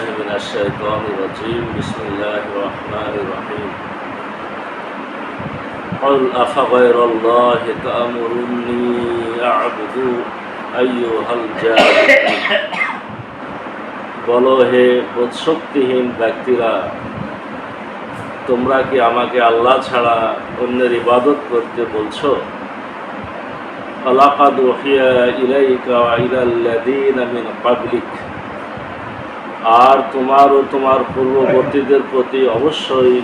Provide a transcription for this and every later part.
بالله من الشيطان الرجيم بسم الله الرحمن الرحيم قل أفغير الله تأمرني أعبد أيها الجاهلون বলো হে বোধশক্তিহীন ব্যক্তিরা, তোমরা কি আমাকে আল্লাহ ছাড়া অন্যের ইবাদত করতে বলছো? লাকাদ উহিয়া ইলাইকা ওয়া ইলাল্লাযীনা মিন ক্বাবলিক, আর তোমার ও তোমার পূর্ববর্তীদের প্রতি অবশ্যই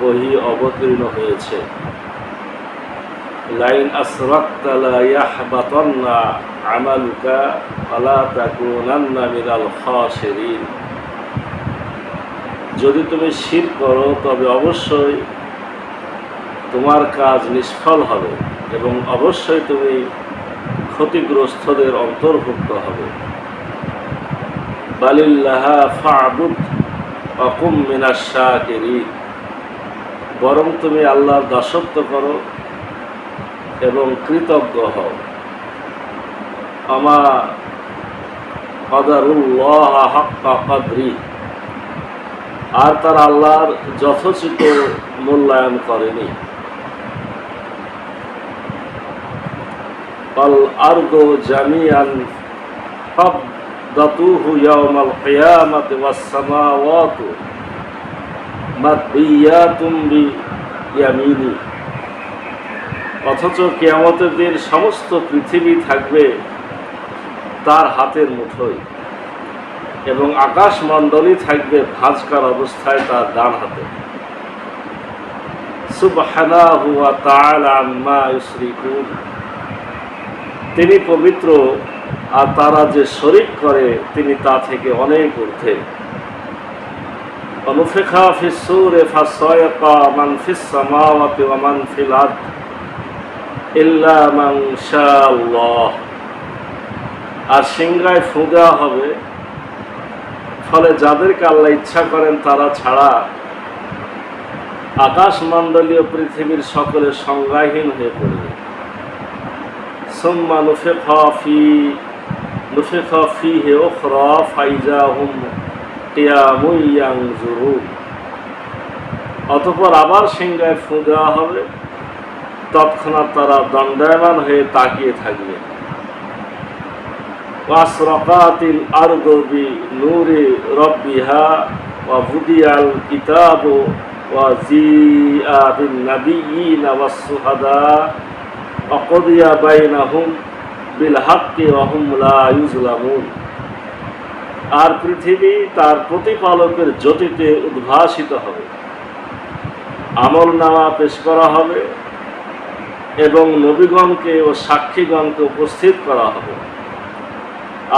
ওহী অবতীর্ণ হয়েছে। লাইন আসরাকতা লা ইয়াহবাতান্না আমালুকা ওয়া লা তাকুনান্না মিনাল খাসিরিন, যদি তুমি শিরক করো তবে অবশ্যই তোমার কাজ নিষ্ফল হবে এবং অবশ্যই তুমি ক্ষতিগ্রস্তদের অন্তর্ভুক্ত হবে। বালিল্লাহা ফা'বুদ ওয়া কুম মিনাশ শাকিরিন, বরং তুমি আল্লাহর দাসত্ব করো এবং কৃতজ্ঞ হও। আমা কদারুল্লাহ হাক্কা কদরি, আর তারা আল্লাহর যথোচিত মূল্যায়ন করেনি। আল আরদু জামিআন ফাবদাতুহু ইয়াওমাল কিয়ামাতি ওয়াস সামাওয়াতু মাতবিয়াতুম বিয়ামিনি, অথচ কিয়ামতের দিন সমস্ত পৃথিবী থাকবে তার হাতের মুঠোয় এবং আকাশমণ্ডলী থাকবে ভাঁজকার অবস্থায় তার ডান হাতে। সুবহানাহু ওয়া তাআলা আম্মা ইউশরিকুন, তিনি পবিত্র আর তারা যে শরীক করে তিনি তা থেকে অনেক ঊর্ধ্বে। অনুফিখা ফিস সূরি ফাসায়কা মান ফিস সামাওয়াতি ওয়া মান ফিল আরদ ইল্লা মান শাআল্লাহ, আর সিংহায় ফু দেওয়া হবে, ফলে যাদেরকে আল্লাহ ইচ্ছা করেন তারা ছাড়া আকাশমণ্ডলীয় পৃথিবীর সকলের সংজ্ঞাহীন হয়ে পড়বে। সুম্মা নুফিখা ফীহি উখরা ফাইযা হুম কিয়ামুন ইয়ানজুরুন, অতঃপর আবার সিংহায় ফু দেওয়া হবে, তৎক্ষণাৎ তারা দণ্ডায়মান হয়ে তাকিয়ে থাকবে। ওয়াসরাকাতিল আরদু বিনূরি রাব্বিহা ওয়া বুদিয়াল কিতাবু ওয়া জিআ বিন নাবিয়্যিনা ওয়াস শুহাদা ওয়া কুদিয়া বাইনাহুম বিল হাক্কি ওয়া হুম লা ইউজলামুন, আর পৃথিবী তার প্রতিপালকের জ্যোতিতে উদ্ভাসিত হবে, আমলনামা পেশ করা হবে এবং নবীগণকে ও সাক্ষীগণকে উপস্থিত করা হবে,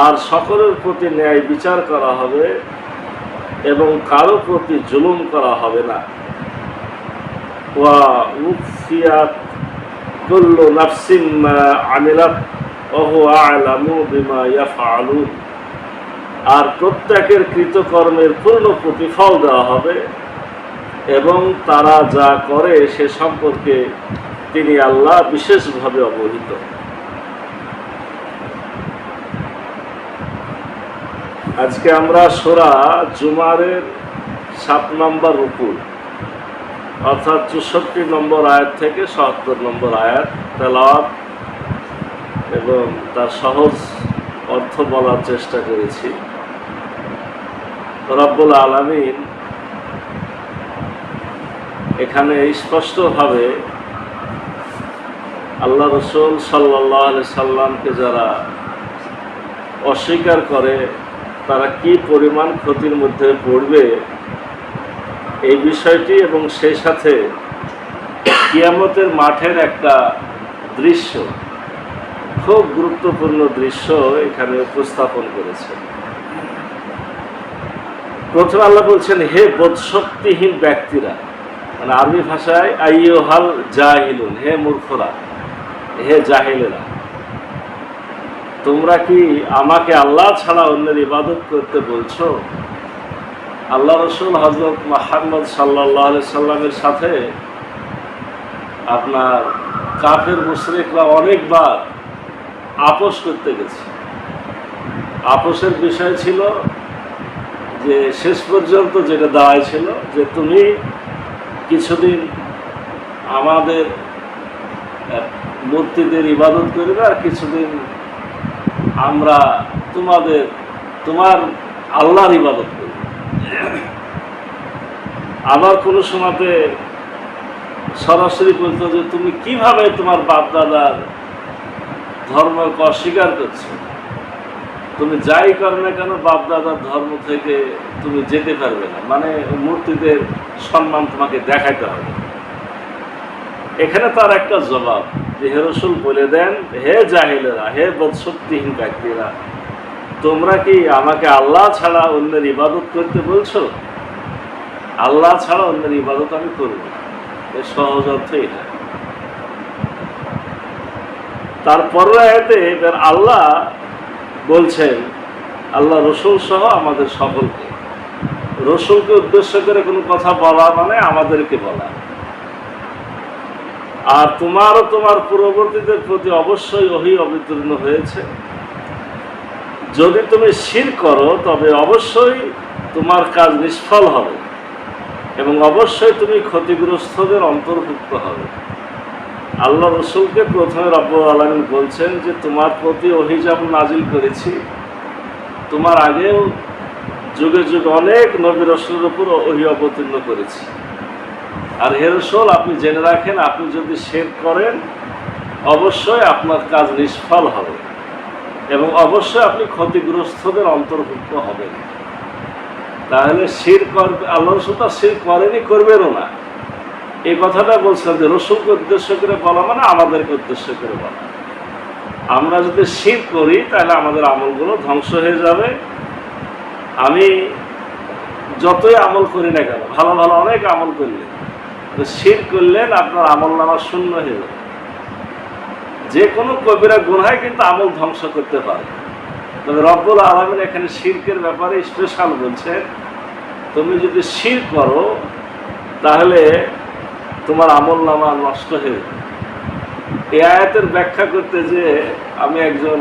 আর সকলের প্রতি ন্যায় বিচার করা হবে এবং কারো প্রতি জুলুম করা হবে না। ওয়া উফিয়াত কুল্লু নাফসিন মা আমিলাত ওয়া হুয়া আ'লামু বিমা ইয়াফআলুন, আর প্রত্যেকের কৃতকর্মের পূর্ণ প্রতিফল দেওয়া হবে এবং তারা যা করে সে সম্পর্কে তিনি আল্লাহ বিশেষভাবে অবহিত। আজকে আমরা সূরা জুমারের 7 নম্বর রুকু অর্থাৎ 64 নম্বর আয়াত থেকে 77 নম্বর আয়াত তেলাওয়াত এবং তার সহজ অর্থ বলার চেষ্টা করেছি। রব্বুল আলামিন এখানে স্পষ্টভাবে আল্লাহ রাসূল সাল্লাল্লাহু আলাইহি সাল্লামকে যারা অস্বীকার করে তারা কি পরিমাণ ক্ষতির মধ্যে পড়বে এই বিষয়টি এবং সেই সাথে কিয়ামতের মাঠের একটা দৃশ্য, খুব গুরুত্বপূর্ণ দৃশ্য এখানে উপস্থাপন করেছে। প্রথমে আল্লাহ বলছেন, হে বোধশক্তিহীন ব্যক্তিরা, মানে আরবি ভাষায় আইয়ুহাল জাহিলুন, হে মূর্খরা, হে জাহিলেরা, তোমরা কি আমাকে আল্লাহ ছাড়া অন্যের ইবাদত করতে বলছো? আল্লাহ রাসূল হযরত মুহাম্মদ সাল্লাল্লাহু আলাইহি সাল্লামের সাথে আপনার কাফের মুশরিকরা অনেকবার আপোষ করতে গেছে। আপোষের বিষয় ছিল যে যে শেষ পর্যন্ত যেটা দাঁড়াইছিল যে তুমি কিছুদিন আমাদের মূর্তিদের ইবাদত করবে আর কিছুদিন আমরা তোমার আল্লাহর ইবাদত করব। আবার কোনো সময়তে সরাসরি বলতো যে তুমি কিভাবে তোমার বাপ দাদার ধর্মকে অস্বীকার করছো, তুমি যাই করো না কেন বাপ দাদার ধর্ম থেকে তুমি যেতে পারবে না, মানে মূর্তিদের সম্মান তোমাকে দেখাইতে হবে। এখানে তার একটা জবাব যে হে রাসূল বলে দেন, হে জাহিলেরা, হে বদশক্তিহীন ব্যক্তিরা, তোমরা কি আমাকে আল্লাহ ছাড়া অন্যের ইবাদত করতে বলছো? আল্লাহ ছাড়া অন্যের ইবাদত আমি করব না। এর সহজ অর্থ এটা। তারপরে আয়াতে এবার আল্লাহ বলছেন, আল্লাহ রসুল সহ আমাদের সকলকে, রসুলকে উদ্দেশ্য করে কোনো কথা বলা মানে আমাদেরকে বলা। আর তোমারও তোমার পূর্ববর্তীদের প্রতি অবশ্যই ওহী অবতীর্ণ হয়েছে, যদি তুমি শিরক করো তবে অবশ্যই তোমার কাজ নিষ্ফল হবে এবং অবশ্যই তুমি ক্ষতিগ্রস্তদের অন্তর্ভুক্ত হবে। আল্লাহ রসুলকে প্রথমে রব্বুল আলামিন বলছেন যে তোমার প্রতি ওহী যেমন নাজিল করেছি, তোমার আগেও যুগে যুগে অনেক নবী রাসূলের উপর ওহী অবতীর্ণ করেছি। আর হে রাসূল, আপনি জেনে রাখেন, আপনি যদি শিরক করেন অবশ্যই আপনার কাজ নিষ্ফল হবে এবং অবশ্যই আপনি ক্ষতিগ্রস্তদের অন্তর্ভুক্ত হবেন। তাহলে শিরক আল্লাহ রসুল তো শিরক করেনি, করবেনও না। এই কথাটা বলছেন যে রসুলকে উদ্দেশ্য করে বলা মানে আমাদেরকে উদ্দেশ্য করে বলা। আমরা যদি শিরক করি তাহলে আমাদের আমলগুলো ধ্বংস হয়ে যাবে। আমি যতই আমল করি না কেন, ভালো ভালো অনেক আমল করলেন, তো শিরক করলেন আপনার আমল নামা শূন্য হয়ে যাবে। যে কোনো কবিরা গুনাহে কিন্তু আমল ধ্বংস করতে পারে। তবে রব্বুল আলামিন এখানে শিরকের ব্যাপারে স্পেশাল বলছেন, তুমি যদি শিরক করো তাহলে তোমার আমল নামা নষ্ট হয়ে যাবে। এই আয়াতের ব্যাখ্যা করতে যে আমি একজন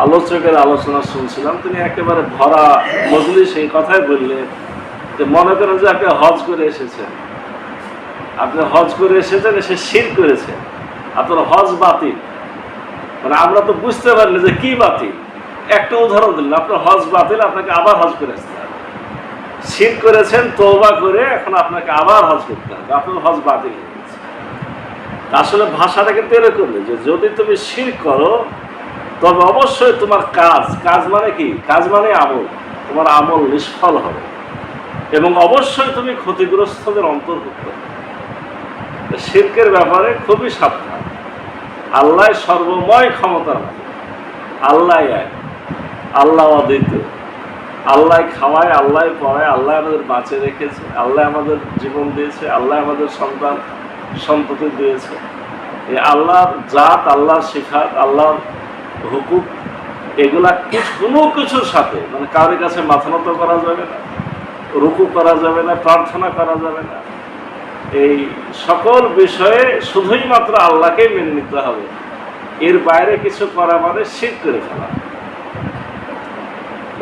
আলোচকের আলোচনা শুনছিলাম, তিনি একেবারে ভরা মজলিস এই কথাই বললেন যে মনে করেন যে আপনি হজ করে এসেছেন, এসে শিরক করেছেন, আপনার হজ বাতিল। মানে আমরা তো বুঝতে পারলি যে কি বাতিল, একটা উদাহরণ দিলেন, আপনার হজ বাতিল, আপনাকে আবার হজ করে আসতে হবে। শিরক করেছেন, তওবা করে এখন আপনাকে আবার হজ করতে হবে, আপনার হজ বাতিল হয়ে গেছে। আসলে ভাষাটা কিন্তু এরকম যে যদি তুমি শিরক করো তবে অবশ্যই তোমার কাজ মানে কি, কাজ মানে আমল, তোমার আমল নিষ্ফল হবে এবং অবশ্যই তুমি ক্ষতিগ্রস্তদের অন্তর্ভুক্ত হবে। শিরকের ব্যাপারে খুবই সাবধান। আল্লাহ সর্বময় ক্ষমতার মালিক, আল্লাহ এক, আল্লাহ অদ্বিতীয়, আল্লাহ খাওয়ায়, আল্লাহ পড়ায়, আল্লাহ আমাদের বাঁচে রেখেছে, আল্লাহ আমাদের জীবন দিয়েছে, আল্লাহ আমাদের সন্ততি দিয়েছে। এই আল্লাহর জাত, আল্লাহর সিফাত, আল্লাহর হুকুম, এগুলা কোনো কিছুর সাথে মানে কারোর কাছে মাথা নত করা যাবে না, রুকু করা যাবে না, প্রার্থনা করা যাবে না। এই সকল বিষয়ে শুধুই মাত্র আল্লাহকে মেনে নিতে হবে। এর বাইরে কিছু করা মানে শিরক করে ফেলা।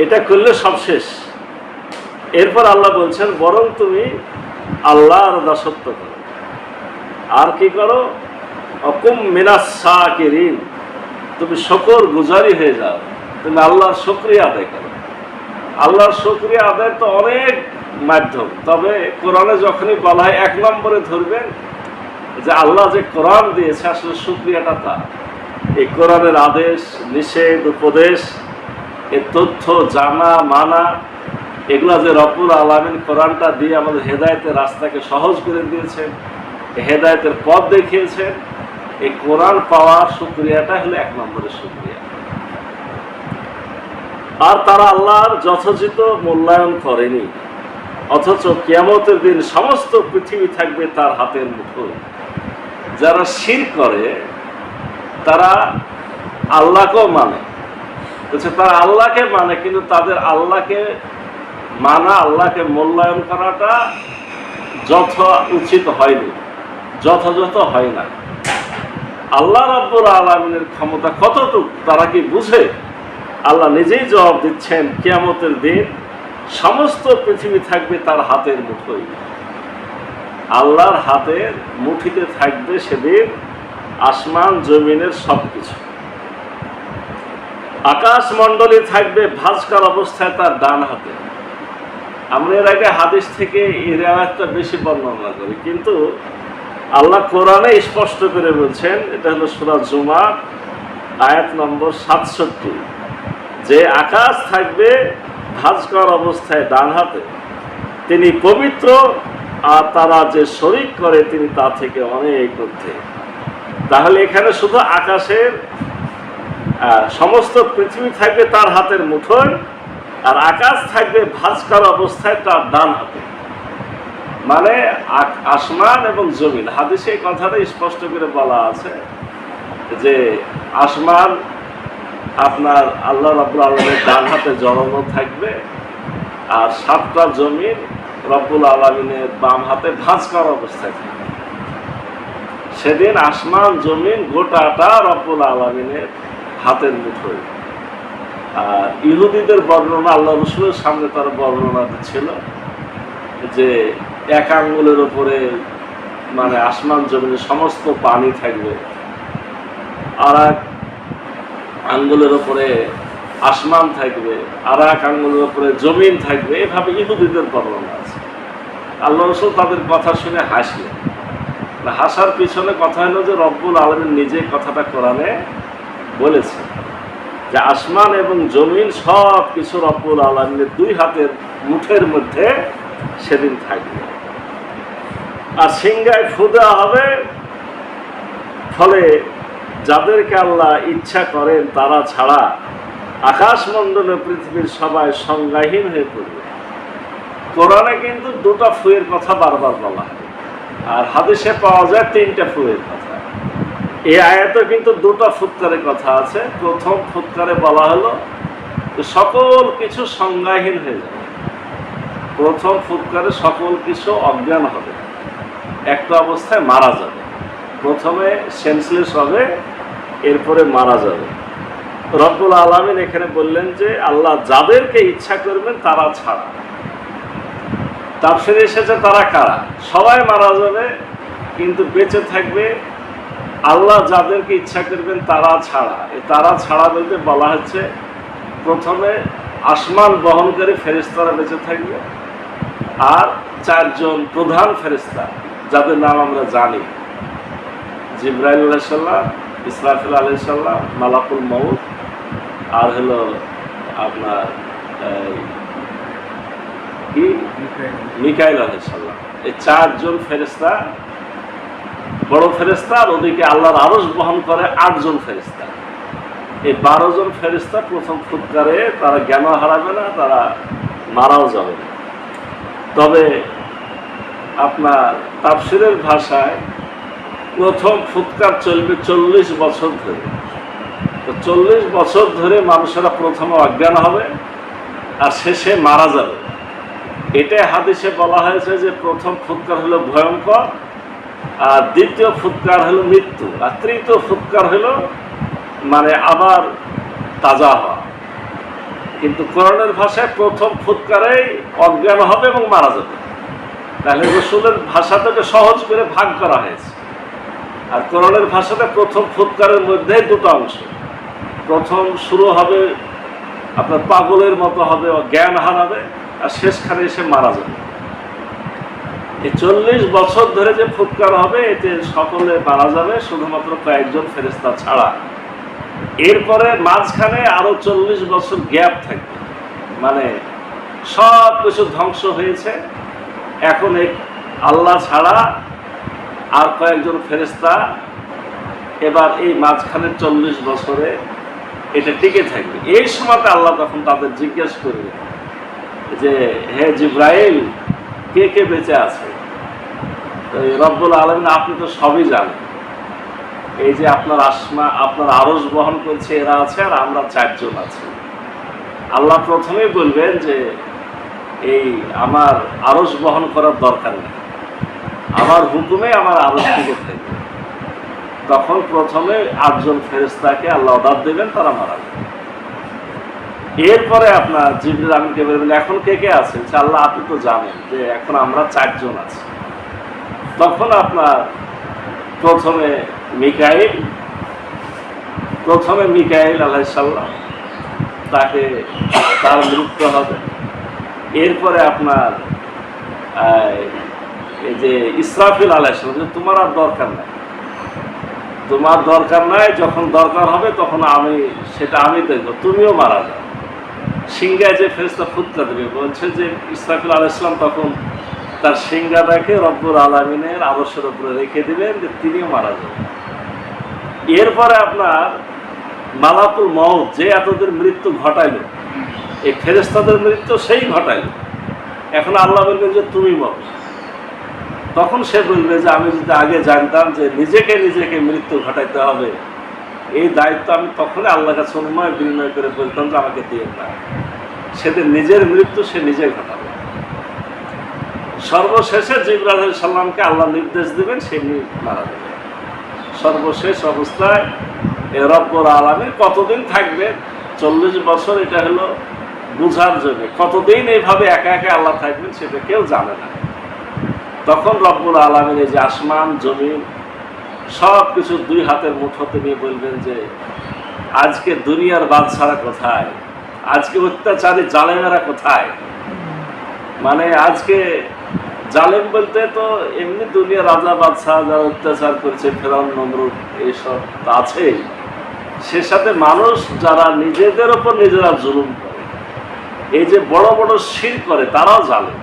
এটা করলে সব শেষ। এরপর আল্লাহ বলছেন, বরং তুমি আল্লাহর দাসত্ব করো। আর কি করো? অকুম মিনাস শাকিরিন, তুমি শুকর গুজারি হয়ে যাও, তুমি আল্লাহর শুকরিয়া আদায় করো। আল্লাহর শুকরিয়া আদায় তো অনেক মাধ্যম, তবে কোরআনে যখনই বলা হয় 1 নম্বরে ধরবেন যে আল্লাহ যে কোরআন দিয়েছে, আসলে শুকরিয়াটা তার। এই কোরআনের আদেশ, নিষেধ, উপদেশ, এর তথ্য জানা মানা, এগুলা যে রব্বুল আলামিন কোরআনটা দিয়ে আমাদের হেদায়েতের রাস্তাকে সহজ করে দিয়েছেন, হেদায়েতের পথ দেখিয়েছেন, এই কোরআন পাওয়ার শুকরিয়াটা হলো 1 নম্বরের শুকরিয়া। আর তারা আল্লাহর যথোচিত মূল্যায়ন করেনি, অথচ কিয়ামতের দিন সমস্ত পৃথিবী থাকবে তার হাতের মুঠোয়। যারা শিরক করে তারা আল্লাহকেও মানে, তারা আল্লাহকে মানে, কিন্তু তাদের আল্লাহকে মানা, আল্লাহকে মূল্যায়ন করাটা উচিত হয়নি, যথাযথ হয় না। আল্লাহ রাব্বুল আলামিনের ক্ষমতা কতটুকু তারা কি বুঝে? আল্লাহ নিজেই জবাব দিচ্ছেন, কিয়ামতের দিন সমস্ত পৃথিবী থাকবে তার হাতের মুঠোয়। আল্লাহর হাতের মুঠিতে থাকবে সেদিন আসমান জমিনের সবকিছু। আকাশ মণ্ডলী থাকবে ভাঁজকার অবস্থায় তার ডান হাতে। আমরা এর আগে হাদিস থেকে এই রিওয়ায়াতটা বেশি বর্ণনা করি, কিন্তু আল্লাহ কোরআনে স্পষ্ট করে বলছেন, এটা হলো সূরা জুমার আয়াত নম্বর 67, যে আকাশ থাকবে ভাঁজকার অবস্থায় ডান হাতে, তিনি পবিত্র, আর তারা যে শরীক করে তিনি তা থেকে অনেক ঊর্ধ্বে। তাহলে এখানে শুধু আকাশের সমস্ত পৃথিবী থাকবে তার হাতের মুঠোয়, আর আকাশ থাকবে ভাঁজকার অবস্থায় তার ডান হাতে। মানে আসমান এবং জমিন, হাদিসে এই কথাটা স্পষ্ট করে বলা আছে যে আসমান আপনার আল্লাহ রাব্বুল আলামিনের ডান হাতে জড়ানো থাকবে, আর 7টা জমিন রব্বুল আলামিনের বাম হাতে ভাঁজকার অবস্থায় থাকবে। সেদিন আসমান জমিন গোটাটা রব্বুল আলামিনের হাতের মুঠোয়। আর ইহুদিদের বর্ণনা, আল্লাহ রসুলের সামনে তার বর্ণনা ছিল যে এক আঙ্গুলের উপরে মানে আসমান জমিনের সমস্ত পানি থাকবে, আর এক আঙ্গুলের উপরে আসমান থাকবে, আর এক আঙ্গুলের উপরে জমিন থাকবে। এভাবে ইহুদিদের বর্ণনা আছে। আল্লাহ রসুল তাদের কথা শুনে হাসলেন। হাসার পিছনে কথা হলো যে রব্বুল আলামিন নিজে কথাটা কোরআনে বলেছে যে আসমান এবং জমিন সব কিছু রব্বুল আলামিনের 2 হাতের মুঠের মধ্যে সেদিন থাকবে। আর সিংহায় ফু দেওয়া হবে, ফলে যাদেরকে আল্লাহ ইচ্ছা করেন তারা ছাড়া আকাশমণ্ডলে পৃথিবীর সবাই সংজ্ঞাহীন হয়ে পড়বে। কোরআনে কিন্তু 2টা ফুয়ের কথা বারবার বলা হয়, আর হাদিসে পাওয়া যায় 3টা ফুয়ের কথা। এই আয়াতে কিন্তু 2টা ফুৎকারের কথা আছে। প্রথম ফুৎকারে বলা হলো যে সকল কিছু সংজ্ঞাহীন হয়ে যাবে। প্রথম ফুৎকারে সকল কিছু অজ্ঞান হবে, একটা অবস্থায় মারা যাবে। প্রথমে সেন্সলেস হবে, এরপরে মারা যাবে। রব্বুল আলামিন এখানে বললেন যে আল্লাহ যাদেরকে ইচ্ছা করবেন তারা ছাড়া। তাফসীরে এসেছে তারা কারা? সবাই মারা যাবে, কিন্তু বেঁচে থাকবে আল্লাহ যাদেরকে ইচ্ছা করবেন তারা ছাড়া। এই তারা ছাড়া বলতে বলা হচ্ছে প্রথমে আসমান বহনকারী ফেরেশতারা বেঁচে থাকবে, আর 4 জন প্রধান ফেরেশতা যাদের নাম আমরা জানি, জিবরাইল আলাইহিস সালাম, ইসরাফিল আলাইহিস সালাম, মালাকুল মউত, আর হলো আপনার কি মিকাইল আলাইহিস সালাম। এই 4 জন ফেরেশতা বড় ফেরেশতা, আর ওদিকে আল্লাহর আরশ বহন করে 8 জন ফেরেশতা। এই 12 জন ফেরেশতা প্রথম ফুৎকারে তারা জ্ঞান হারাবে না, তারা মারাও যাবে না। তবে আপনার তাফসীরের ভাষায় প্রথম ফুৎকার চলবে 40 বছর ধরে। তো 40 বছর ধরে মানুষেরা প্রথমে অজ্ঞান হবে আর শেষে মারা যাবে। এটাই হাদিসে বলা হয়েছে যে প্রথম ফুৎকার হলো ভয়ঙ্কর, আর দ্বিতীয় ফুৎকার হলো মৃত্যু, আর তৃতীয় ফুৎকার হলো মানে আবার তাজা হওয়া। কিন্তু কোরআনের ভাষায় প্রথম ফুৎকারেই অজ্ঞান হবে এবং মারা যাবে। তাহলে রসুলের ভাষাটাকে সহজ করে ভাগ করা হয়েছে। আর কোরআনের ভাষাতে প্রথম ফুৎকারের মধ্যে 2টা অংশ। প্রথম শুরু হবে আপনার পাগলের মতো হবে, জ্ঞান হারাবে, আর শেষখানে এসে মারা যাবে। এই 40 বছর ধরে যে ফুৎকার হবে এতে সকলে মারা যাবে, শুধুমাত্র কয়েকজন ফেরেশতা ছাড়া। এরপরে মাঝখানে আরো 40 বছর গ্যাপ থাকবে, মানে সব কিছু ধ্বংস হয়েছে। এখন এই আল্লাহ ছাড়া আর কয়েকজন ফেরেশতা এবার এই মাঝখানে 40 বছরে এটা টিকে থাকবে। এই সময়তে আল্লাহ তখন তাদের জিজ্ঞেস করবে যে হে জিবরাইল, কে কে বেঁচে আছে? রব্বুল আলামিন আপনি তো সবই জানেন। এই যে আপনার আপনার আরশ বহন করছে এরা আছে, আর আমরা 4 জন আছি। আল্লাহ প্রথমেই বলবেন যে এই আমার আরশ বহন করার দরকার নেই, আমার হুকুমে আমার আরশ টিকে থাকবে। তখন প্রথমে 8 জন ফেরেশতাকে আল্লাহ অর্ডার দেবেন, তারা মারা যাবে। এরপরে আপনার জিবরিল আমিনকে বলবেন, এখন কে কে আছেন? আল্লাহ আপনি তো জানেন যে এখন আমরা 4 জন আছি। তখন আপনার প্রথমে মিকাইল আলাইহিস সালাম, তাকে তার মৃত্যু হবে। এরপরে আপনার এই যে ইসরাফিল আলাইহিস সালাম, তোমার আর দরকার নাই, তোমার দরকার নাই, যখন দরকার হবে তখন আমি দেখবো, তুমিও মারা যাও। সিংহায় যে ফেরেশতা ফুৎকার দেবে, বলছে যে ইসরাফিল আলাইহিস সালাম তখন তার সিংহাটাকে রব্বুল আলামিনের আদর্শের উপরে রেখে দিবেন যে তিনিও মারা যাবেন। এরপরে আপনার মালাকুল মউত, যে এতদের মৃত্যু ঘটাইল, এই ফেরেশতাদের মৃত্যু সেই ঘটাইল, এখন আল্লাহ বলবেন যে তুমি মরো। তখন সে বলবে যে আমি যদি আগে জানতাম যে নিজেকে মৃত্যু ঘটাইতে হবে, এই দায়িত্ব আমি তখনই আল্লাহর কাছে অনুনয় বিনয় করে বলতাম যে আমাকে দিয়ে না। সেদিন নিজের মৃত্যু সে নিজে ঘটাবে। সর্বশেষে জিবরাইল আলাইহিস সালামকে আল্লাহ নির্দেশ দিবেন, সে মারা যাবে। সর্বশেষ অবস্থায় রব্বুল আলামিন কতদিন থাকবে? 40 বছর। এটা হলো বুঝার জন্য, কতদিন এইভাবে একা একা আল্লাহ থাকবেন সেটা কেউ জানে না। তখন রব্বুল আলামিন এই যে আসমান জমিন সব কিছু 2 হাতের মুঠোতে নিয়ে বলবেন যে আজকে দুনিয়ার বাদশারা কোথায়, আজকে অত্যাচারী জালেমেরা কোথায়। মানে আজকে জালেম বলতে তো এমনি দুনিয়া রাজা বাদশাহ যারা অত্যাচার করেছে, ফেরাউন নমরুদ এইসব তো আছেই, সে সাথে মানুষ যারা নিজেদের ওপর নিজেরা জুলুম করে, এই যে বড় বড় শিরক করে, তারাও জালেম।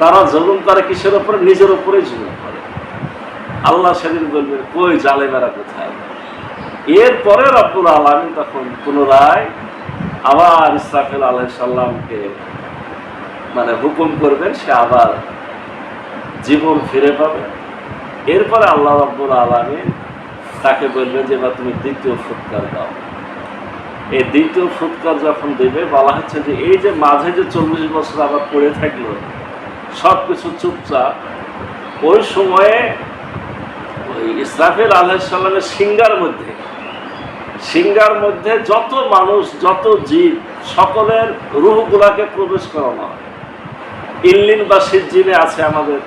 তারা জুলুম করে কিসের ওপরে? নিজের ওপরে জুলুম করে। আল্লাহ সেদিন বলবেন কই জালেমেরা কোথায়। এরপরে রব্বুল আলামিন তখন পুনরায় আবার ইসরাফিল আলাইহিস সালামকে মানে হুকুম করবেন, সে আবার জীবন ফিরে পাবে। এরপরে আল্লাহ রব্বুল আলামিন তাকে বলবেন যে এবার তুমি দ্বিতীয় ফুৎকার দাও। এই দ্বিতীয় ফুৎকার যখন দেবে, বলা হচ্ছে যে এই যে মাঝে যে 40 বছর আবার পড়ে থাকলো সব কিছু চুপচাপ, ওই সময়ে ওই ইসরাফিল আলাইহিস সালামের সিংহার মধ্যে যত মানুষ যত জীব সকলের রূহগুলাকে প্রবেশ করানো হয়। ইল্লিন বা সিজ্জিনে আছে আমাদের,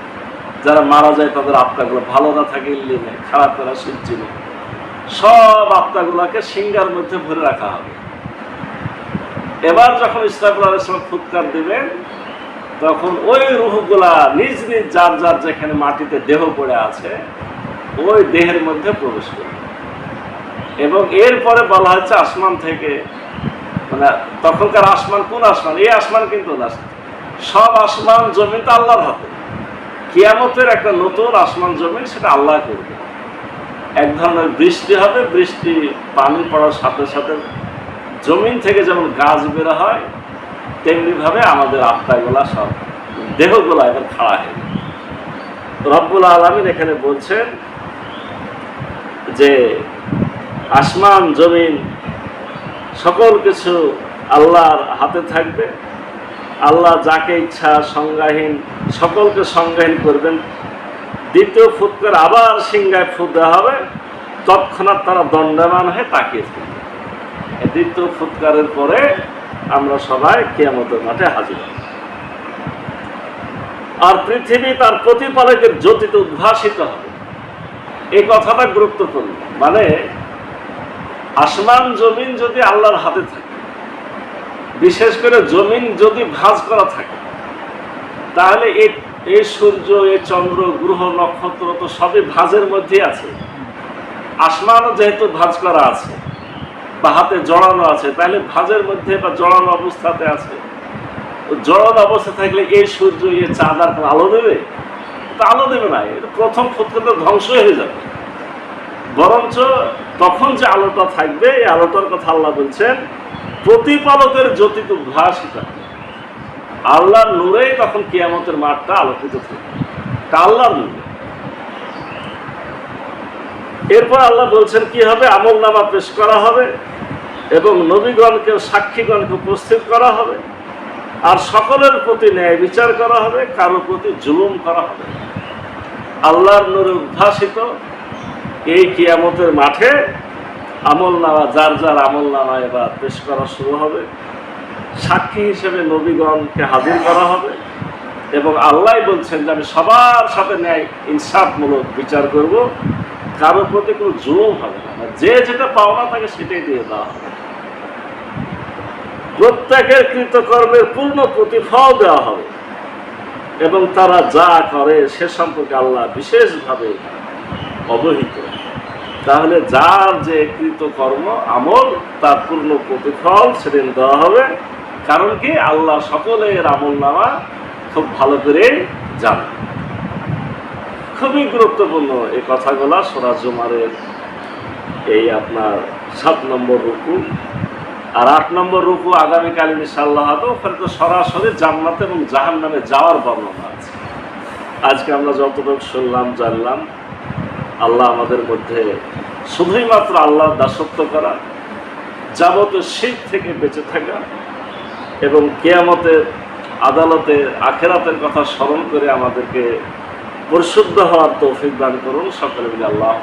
যারা মারা যায় তাদের আত্মাগুলো, ভালো না থাকে ইল্লিনে, খারাপ তারা সিজ্জিনে, সব আত্মাগুলাকে সিংহার মধ্যে ভরে রাখা হবে। এবার যখন ইসরাফিল আলাইহিস সালাম ফুৎকার দিবেন, তখন ওই রূহগুলা নিজ নিজ যার যার যেখানে মাটিতে দেহ পড়ে আছে ওই দেহের মধ্যে প্রবেশ করবে। এবং এরপরে বলা হচ্ছে আসমান থেকে, মানে তখনকার আসমান কোন আসমান? এই আসমান কিন্তু না, সব আসমান জমিন তো আল্লাহর হাতে। কিয়ামতের একটা নতুন আসমান জমিন, সেটা আল্লাহ করবে। এক ধরনের বৃষ্টি হবে, বৃষ্টি পানি পড়ার সাথে সাথে জমিন থেকে যেমন গাছ বের হয়, তেমনিভাবে আমাদের আত্মাগুলা সব দেহগুলা এবার খাড়া হয়ে যাবে। রব্বুল আলামিন এখানে বলছেন যে আসমান জমিন সকল কিছু আল্লাহর হাতে থাকবে। আল্লাহ যাকে ইচ্ছা সংজ্ঞাহীন সকলকে সংজ্ঞাহীন করবেন। দ্বিতীয় ফুৎকার আবার সিংহায় ফুৎ দেওয়া হবে, তৎক্ষণাৎ তারা দণ্ডায়মান হয়ে তাকিয়ে থাকবে। দ্বিতীয় ফুৎকারের পরে আমরা সবাই কিয়ামতের মাঠে হাজির হব। আর পৃথিবী তার প্রতিপালকের জ্যোতিতে উদ্ভাসিত হবে। এই কথাটা গুরুত্বপূর্ণ। মানে আসমান জমিন যদি আল্লাহর হাতে থাকে, বিশেষ করে জমিন যদি ভাঁজ করা থাকে, তাহলে এই সূর্য, এই চন্দ্র, গ্রহ, নক্ষত্র তো সবই ভাঁজের মধ্যে আছে। আসমানও যেহেতু ভাঁজ করা আছে বা হাতে জড়ানো আছে, তাহলে ভাঁজের মধ্যে বা জড়ানো অবস্থাতে আছে। জড়ানো অবস্থা থাকলে এই সূর্য, এই চাঁদ আর আলো দেবে? তা আলো দেবে না, এটা প্রথম ফুৎকারে ধ্বংস হয়ে যাবে। বরঞ্চ তখন যে আলোটা থাকবে, এই আলোটার কথা আল্লাহ বলছেন প্রতিপালকের জ্যোতিতে উদ্ভাসিত। আল্লাহর নূরেই তখন কিয়ামতের মাঠটা আলোকিত থাকবে, তা আল্লাহর নূরে। এরপর আল্লাহ বলছেন কি হবে? আমল নামা পেশ করা হবে এবং নবীগণকে, সাক্ষীগণকে উপস্থিত করা হবে, আর সকলের প্রতি ন্যায় বিচার করা হবে, কারোর প্রতি জুলুম করা হবে। আল্লাহর নূরে উদ্ভাসিত এই কিয়ামতের মাঠে আমল নামা, যার যার আমল নামা এবার পেশ করা শুরু হবে। সাক্ষী হিসেবে নবীগণকে হাজির করা হবে এবং আল্লাহ বলছেন যে আমি সবার সাথে ন্যায় ইনসাফমূলক বিচার করব, কারোর প্রতি কোনো জুলুম হবে না, যে যেটা পাওনা তাকে সেটাই দিয়ে দেওয়া হবে, প্রত্যেকের কৃতকর্মের পূর্ণ প্রতিফল দেওয়া হবে এবং তারা যা করে সে সম্পর্কে আল্লাহ বিশেষভাবে অবহিত। তাহলে যার যে কৃতকর্ম আমল তার পূর্ণ প্রতিফল সেদিন দেওয়া হবে, কারণ কি আল্লাহ সকলের আমল নামা খুব ভালো করে জানে। খুবই গুরুত্বপূর্ণ এই কথাগুলা সূরা জুমারের এই আপনার 7 নম্বর রুকু আর 8 নম্বর রুকু আগামীকাল ইনশাআল্লাহ। ওখানে তো সরাসরি জান্নাত এবং জাহান্নামে যাওয়ার বর্ণনা আছে। আজকে আমরা যতটুকু শুনলাম জানলাম, আল্লাহ আমাদের মধ্যে শুধুই মাত্র আল্লাহর দাসত্ব করা, যাবতীয় শিরক থেকে বেঁচে থাকা এবং কিয়ামতের আদালতে আখিরাতের কথা স্মরণ করে আমাদেরকে পরিশুদ্ধ হওয়ার তৌফিক দান করুন। সকলে মিলে আল্লাহ।